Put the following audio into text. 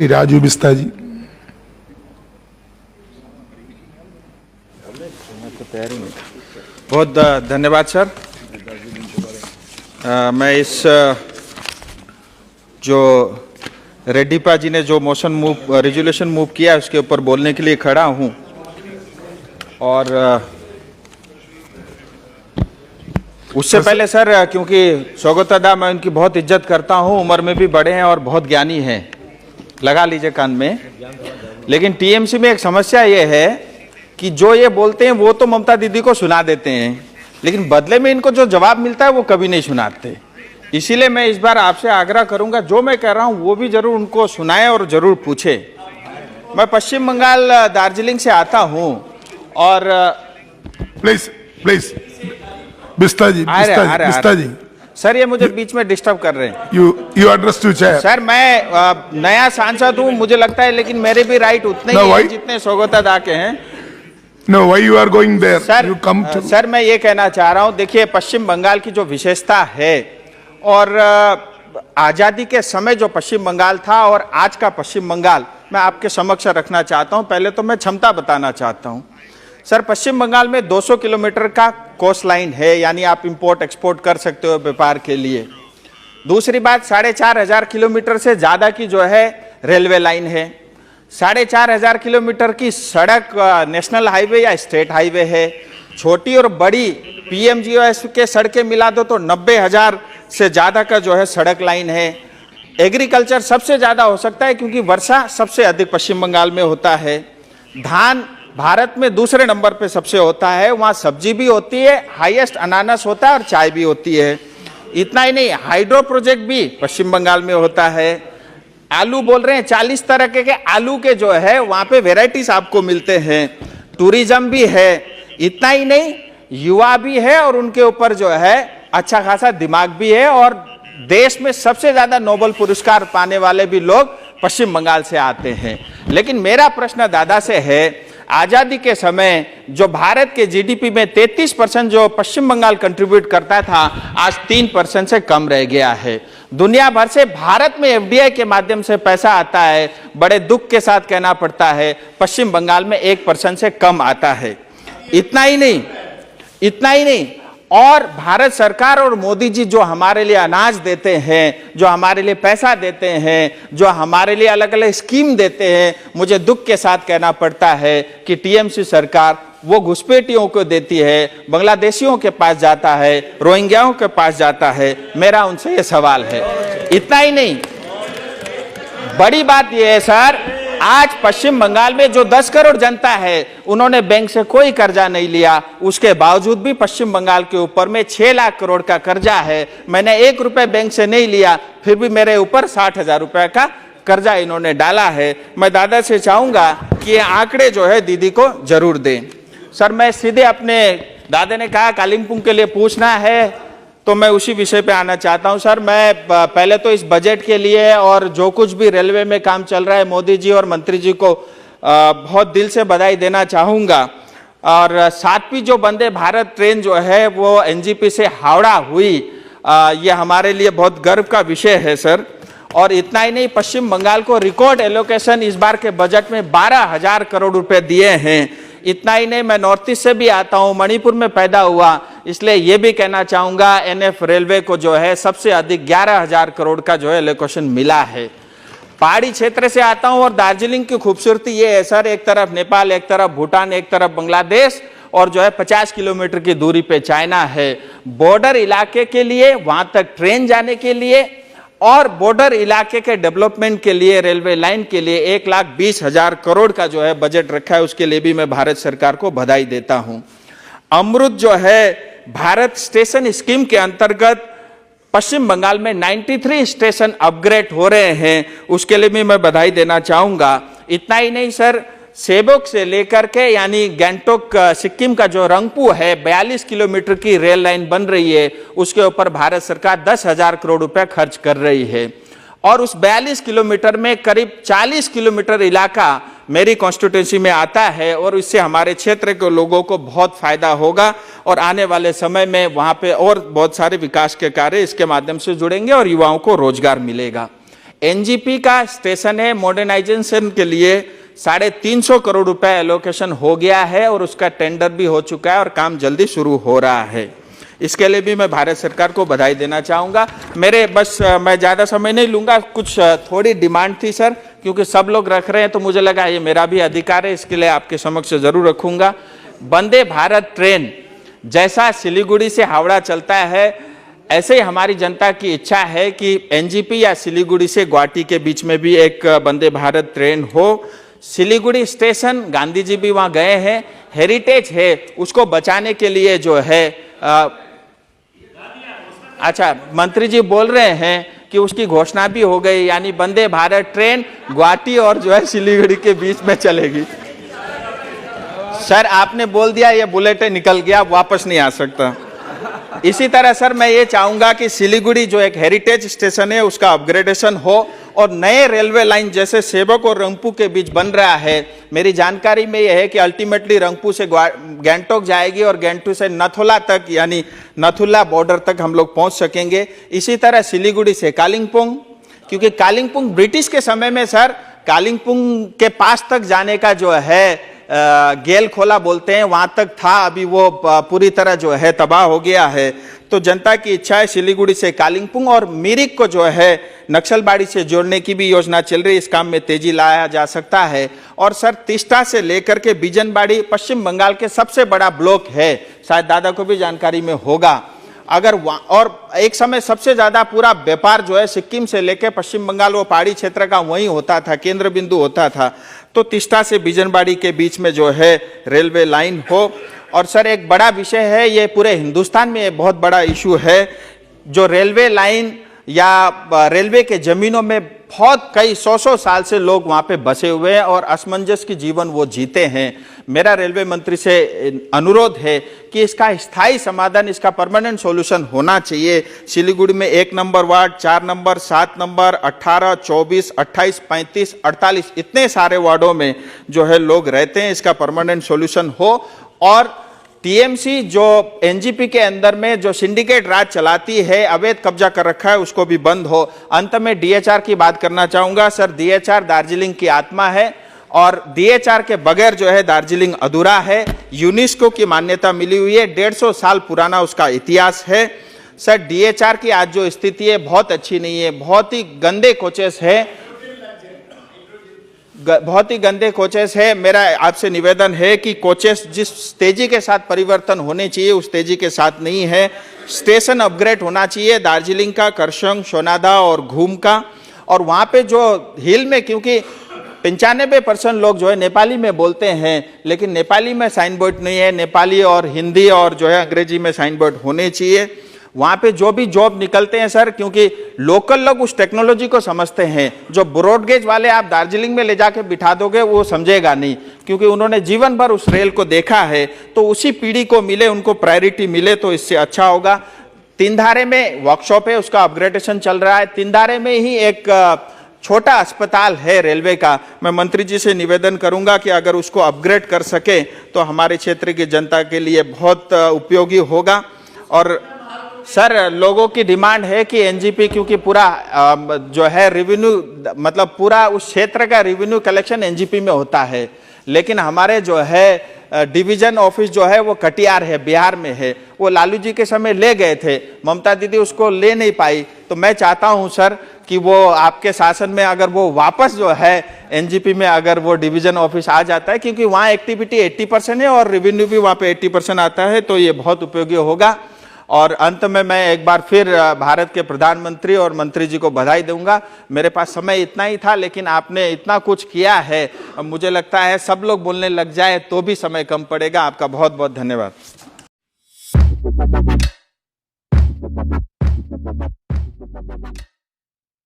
राजू बिस्ता जी। बहुत धन्यवाद सर। मैं इस जो रेड्डीपा जी ने जो रेजोल्यूशन मूव किया उसके ऊपर बोलने के लिए खड़ा हूं। और उससे पहले सर, क्योंकि स्वागतदा मैं उनकी बहुत इज्जत करता हूं, उम्र में भी बड़े हैं और बहुत ज्ञानी हैं, लगा लीजिए कान में। लेकिन टीएमसी में एक समस्या ये है कि जो ये बोलते हैं वो तो ममता दीदी को सुना देते हैं, लेकिन बदले में इनको जो जवाब मिलता है वो कभी नहीं सुनाते। इसीलिए मैं इस बार आपसे आग्रह करूंगा, जो मैं कह रहा हूं वो भी जरूर उनको सुनाएं और जरूर पूछे। मैं पश्चिम बंगाल दार्जिलिंग से आता हूं और please Bista ji, Bista ji sir, ये मुझे बीच में डिस्टर्ब कर रहे हैं। You address to chair. Sir, मैं नया सांसद हूं मुझे लगता है, लेकिन मेरे भी राइट उतने ही हैं जितने स्वागतदा के हैं। No, why you are going there? Sir, you come to... sir मैं ये कहना चाह रहा हूं, देखिए पश्चिम बंगाल की जो विशेषता है और आजादी के समय जो पश्चिम बंगाल था और आज का पश्चिम बंगाल मैं आपके समक्ष रखना चाहता हूं। पहले तो मैं क्षमता बताना चाहता हूं। सर, पश्चिम बंगाल में 200 किलोमीटर का कोस्ट लाइन है, यानी आप इंपोर्ट एक्सपोर्ट कर सकते हो व्यापार के लिए। दूसरी बात, 4,500 किलोमीटर से ज्यादा की जो है रेलवे लाइन है। 4,500 किलोमीटर की सड़क नेशनल हाईवे या स्टेट हाईवे है। छोटी और बड़ी पीएमजीओएस के सड़कें मिला दो तो 90,000 से ज्यादा का जो है सड़क लाइन है। एग्रीकल्चर सबसे ज्यादा हो सकता है क्योंकि वर्षा सबसे अधिक पश्चिम बंगाल में होता है। धान भारत में दूसरे नंबर पे सबसे होता है, वहाँ सब्जी भी होती है, हाईएस्ट अनानास होता है और चाय भी होती है। इतना ही नहीं, हाइड्रो प्रोजेक्ट भी पश्चिम बंगाल में होता है। आलू बोल रहे हैं, 40 तरह के आलू के जो है वहाँ पे वेराइटीज आपको मिलते हैं। टूरिज्म भी है। इतना ही नहीं, युवा भी है और उनके ऊपर जो है अच्छा खासा दिमाग भी है, और देश में सबसे ज्यादा नोबेल पुरस्कार पाने वाले भी लोग पश्चिम बंगाल से आते हैं। लेकिन मेरा प्रश्न दादा से है, आजादी के समय जो भारत के जीडीपी में 33% जो पश्चिम बंगाल कंट्रीब्यूट करता था, आज 3% से कम रह गया है। दुनिया भर से भारत में एफडीआई के माध्यम से पैसा आता है, बड़े दुख के साथ कहना पड़ता है पश्चिम बंगाल में 1% से कम आता है। इतना ही नहीं, और भारत सरकार और मोदी जी जो हमारे लिए अनाज देते हैं, जो हमारे लिए पैसा देते हैं, जो हमारे लिए अलग अलग स्कीम देते हैं, मुझे दुख के साथ कहना पड़ता है कि टीएमसी सरकार वो घुसपैठियों को देती है, बांग्लादेशियों के पास जाता है, रोहिंग्याओं के पास जाता है। मेरा उनसे ये सवाल है। इतना ही नहीं, बड़ी बात यह है सर, आज पश्चिम बंगाल में जो 10 करोड़ जनता है उन्होंने बैंक से कोई कर्जा नहीं लिया, उसके बावजूद भी पश्चिम बंगाल के ऊपर में 6 लाख करोड़ का कर्जा है। मैंने 1 रुपए बैंक से नहीं लिया, फिर भी मेरे ऊपर 60,000 रुपए का कर्जा इन्होंने डाला है। मैं दादा से चाहूंगा कि ये आंकड़े जो है दीदी को जरूर दें। सर, मैं सीधे अपने दादा ने कहा कालिम्पोंग के लिए पूछना है तो मैं उसी विषय पे आना चाहता हूं। सर, मैं पहले तो इस बजट के लिए और जो कुछ भी रेलवे में काम चल रहा है, मोदी जी और मंत्री जी को बहुत दिल से बधाई देना चाहूंगा। और 7वीं जो वंदे भारत ट्रेन जो है वो एनजीपी से हावड़ा हुई, ये हमारे लिए बहुत गर्व का विषय है सर। और इतना ही नहीं, पश्चिम बंगाल को रिकॉर्ड एलोकेशन इस बार के बजट में 12,000 करोड़ रुपए दिए हैं। इतना ही नहीं, मैं नॉर्थ ईस्ट से भी आता हूं, मणिपुर में पैदा हुआ, इसलिए यह भी कहना चाहूंगा एनएफ रेलवे को जो है सबसे अधिक 11,000 करोड़ का जो है एलोकेशन मिला है। पहाड़ी क्षेत्र से आता हूं और दार्जिलिंग की खूबसूरती ये है सर, एक तरफ नेपाल, एक तरफ भूटान, एक तरफ बांग्लादेश, और जो है 50 किलोमीटर की दूरी पे चाइना है। बॉर्डर इलाके के लिए, वहां तक ट्रेन जाने के लिए और बॉर्डर इलाके के डेवलपमेंट के लिए, रेलवे लाइन के लिए 1,20,000 करोड़ का जो है बजट रखा है, उसके लिए भी मैं भारत सरकार को बधाई देता हूं। अमृत जो है भारत स्टेशन स्कीम के अंतर्गत पश्चिम बंगाल में 93 स्टेशन अपग्रेड हो रहे हैं, उसके लिए भी मैं बधाई देना चाहूंगा। इतना ही नहीं सर, सेबोक से लेकर के यानी गैंगटोक सिक्किम का जो रंगपू है 42 किलोमीटर की रेल लाइन बन रही है, उसके ऊपर भारत सरकार 10,000 करोड़ रुपए खर्च कर रही है। और उस 42 किलोमीटर में करीब 40 किलोमीटर इलाका मेरी कॉन्स्टिट्यूंसी में आता है और इससे हमारे क्षेत्र के लोगों को बहुत फायदा होगा और आने वाले समय में वहाँ पे और बहुत सारे विकास के कार्य इसके माध्यम से जुड़ेंगे और युवाओं को रोजगार मिलेगा। एनजीपी का स्टेशन है, मॉडर्नाइजेशन के लिए 350 करोड़ रुपए एलोकेशन हो गया है और उसका टेंडर भी हो चुका है और काम जल्दी शुरू हो रहा है। इसके लिए भी मैं भारत सरकार को बधाई देना चाहूँगा। मैं ज़्यादा समय नहीं लूँगा, कुछ थोड़ी डिमांड थी सर, क्योंकि सब लोग रख रहे हैं तो मुझे लगा ये मेरा भी अधिकार है, इसके लिए आपके समक्ष जरूर रखूँगा। वंदे भारत ट्रेन जैसा सिलीगुड़ी से हावड़ा चलता है, ऐसे ही हमारी जनता की इच्छा है कि एनजीपी या सिलीगुड़ी से गुवाहाटी के बीच में भी एक वंदे भारत ट्रेन हो। सिलीगुड़ी स्टेशन, गांधी जी भी वहाँ गए हैं, हेरिटेज है, उसको बचाने के लिए जो है अच्छा, मंत्री जी बोल रहे हैं कि उसकी घोषणा भी हो गई, यानी वंदे भारत ट्रेन गुवाहाटी और जो है सिलीगुड़ी के बीच में चलेगी। सर आपने बोल दिया, ये बुलेट निकल गया, वापस नहीं आ सकता। इसी तरह सर मैं ये चाहूंगा कि सिलीगुड़ी जो एक हेरिटेज स्टेशन है उसका अपग्रेडेशन हो और नए रेलवे लाइन जैसे सेवक और रंगपू के बीच बन रहा है। मेरी जानकारी में यह है कि अल्टीमेटली रंगपू से गैंगटोक जाएगी और गैंगटोक से नथुला तक, यानी नथुला बॉर्डर तक हम लोग पहुंच सकेंगे। इसी तरह सिलीगुड़ी से कालिंपोंग, क्योंकि कालिंपोंग ब्रिटिश के समय में सर कालिंपोंग के पास तक जाने का जो है गेल खोला बोलते हैं, वहां तक था, अभी वो पूरी तरह जो है तबाह हो गया है। तो जनता की इच्छा है सिलीगुड़ी से कालिंपोंग और मिरिक को जो है नक्सलबाड़ी से जोड़ने की भी योजना चल रही है, इस काम में तेजी लाया जा सकता है। और सर तिस्टा से लेकर के बिजनबाड़ी पश्चिम बंगाल के सबसे बड़ा ब्लॉक है, शायद दादा को भी जानकारी में होगा। अगर और एक समय सबसे ज्यादा पूरा व्यापार जो है सिक्किम से लेकर पश्चिम बंगाल वो पहाड़ी क्षेत्र का वहीं होता था, केंद्र बिंदु होता था। तो तिस्टा से बिजनबाड़ी के बीच में जो है रेलवे लाइन हो। और सर एक बड़ा विषय है, ये पूरे हिंदुस्तान में एक बहुत बड़ा इशू है, जो रेलवे लाइन या रेलवे के जमीनों में बहुत कई 100 साल से लोग वहां पे बसे हुए हैं और असमंजस की जीवन वो जीते हैं। मेरा रेलवे मंत्री से अनुरोध है कि इसका स्थायी समाधान, इसका परमानेंट सॉल्यूशन होना चाहिए। सिलीगुड़ी में 1 नंबर वार्ड, 4 नंबर, 7 नंबर, 18, 24, 28, 35, 48 इतने सारे वार्डों में जो है लोग रहते हैं, इसका परमानेंट सॉल्यूशन हो। और टीएमसी जो एनजीपी के अंदर में जो सिंडिकेट राज चलाती है, अवैध कब्जा कर रखा है, उसको भी बंद हो। अंत में डीएचआर की बात करना चाहूंगा। सर डीएचआर दार्जिलिंग की आत्मा है और डीएचआर के बगैर जो है दार्जिलिंग अधूरा है। यूनेस्को की मान्यता मिली हुई है, 150 साल पुराना उसका इतिहास है। सर डीएचआर की आज जो स्थिति है बहुत अच्छी नहीं है, बहुत ही गंदे कोचेस है, बहुत ही गंदे कोचेस है। मेरा आपसे निवेदन है कि कोचेस जिस तेजी के साथ परिवर्तन होने चाहिए उस तेजी के साथ नहीं है। स्टेशन अपग्रेड होना चाहिए दार्जिलिंग का, करसंग, सोनादा और घूम का। और वहाँ पे जो हिल में, क्योंकि 95% लोग जो है नेपाली में बोलते हैं, लेकिन नेपाली में साइन बोर्ड नहीं है, नेपाली और हिंदी और जो है अंग्रेजी में साइन बोर्ड होने चाहिए। वहाँ पे जो भी जॉब निकलते हैं सर, क्योंकि लोकल लोग उस टेक्नोलॉजी को समझते हैं, जो ब्रॉडगेज वाले आप दार्जिलिंग में ले जाके बिठा दोगे वो समझेगा नहीं, क्योंकि उन्होंने जीवन भर उस रेल को देखा है। तो उसी पीढ़ी को मिले, उनको प्रायोरिटी मिले तो इससे अच्छा होगा। तीनधारे में वर्कशॉप है, उसका अपग्रेडेशन चल रहा है। तीनधारे में ही एक छोटा अस्पताल है रेलवे का, मैं मंत्री जी से निवेदन करूंगा कि अगर उसको अपग्रेड कर सके तो हमारे क्षेत्र की जनता के लिए बहुत उपयोगी होगा। और सर लोगों की डिमांड है कि एनजीपी, क्योंकि पूरा जो है रेवेन्यू, मतलब पूरा उस क्षेत्र का रेवेन्यू कलेक्शन एनजीपी में होता है, लेकिन हमारे जो है डिवीजन ऑफिस जो है वो कटिहार है, बिहार में है। वो लालू जी के समय ले गए थे, ममता दीदी उसको ले नहीं पाई। तो मैं चाहता हूं सर कि वो आपके शासन में अगर वो वापस जो है एनजीपी में अगर वो डिवीजन ऑफिस आ जाता है, क्योंकि वहाँ एक्टिविटी 80% है और रेवेन्यू भी वहाँ पे 80% आता है, तो ये बहुत उपयोगी होगा। और अंत में मैं एक बार फिर भारत के प्रधानमंत्री और मंत्री जी को बधाई दूंगा। मेरे पास समय इतना ही था, लेकिन आपने इतना कुछ किया है, मुझे लगता है सब लोग बोलने लग जाए तो भी समय कम पड़ेगा। आपका बहुत बहुत धन्यवाद।